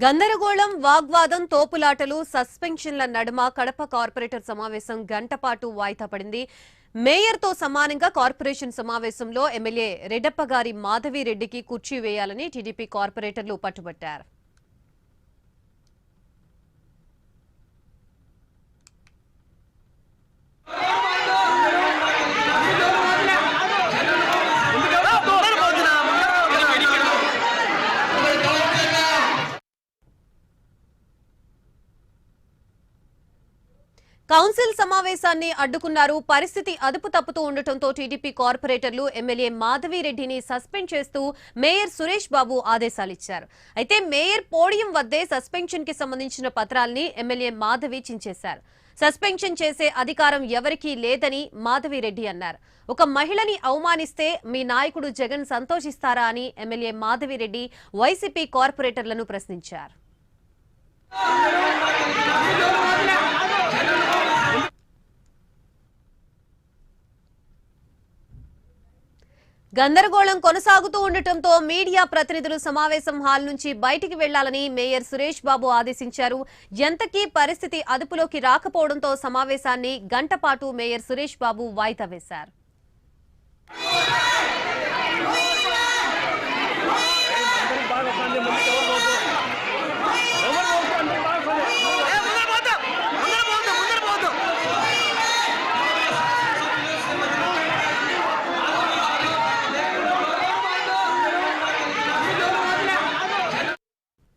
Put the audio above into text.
గందరగోళం, వాగ్వాదం, తోపులాటలు, సస్పెన్షన్ల నడుమ కడప కార్పొరేటర్ సమావేశం గంటపాటు వాయిదా పడింది. మేయర్తో సమానంగా కార్పొరేషన్ సమావేశంలో ఎమ్మెల్యే రెడ్డప్పగారి మాధవిరెడ్డికి కుర్చీ వేయాలని టీడీపీ కార్పొరేటర్లు పట్టుబట్టారు. కౌన్సిల్ సమావేశాన్ని అడ్డుకున్నారు. పరిస్థితి అదుపు తప్పుతూ ఉండటంతో టీడీపీ కార్పొరేటర్లు ఎమ్మెల్యే మాధవిరెడ్డిని సస్పెండ్ చేస్తూ మేయర్ సురేష్ బాబు ఆదేశాలిచ్చారు. అయితే మేయర్ పోడియం వద్దే సస్పెన్షన్ కి సంబంధించిన పత్రాల్ని ఎమ్మెల్యే మాధవి చించేశారు. సస్పెన్షన్ చేసే అధికారం ఎవరికీ లేదని మాధవిరెడ్డి అన్నారు. ఒక మహిళని అవమానిస్తే మీ నాయకుడు జగన్ సంతోషిస్తారా అని ఎమ్మెల్యే మాధవిరెడ్డి వైసీపీ కార్పొరేటర్లను ప్రశ్నించారు. గందరగోళం కొనసాగుతూ ఉండటంతో మీడియా ప్రతినిధులు సమావేశం హాల్ నుంచి బయటికి వెళ్లాలని మేయర్ సురేష్ బాబు ఆదేశించారు. ఎంతకీ పరిస్థితి అదుపులోకి రాకపోవడంతో సమావేశాన్ని గంటపాటు మేయర్ సురేష్ బాబు వాయిదా వేశారు.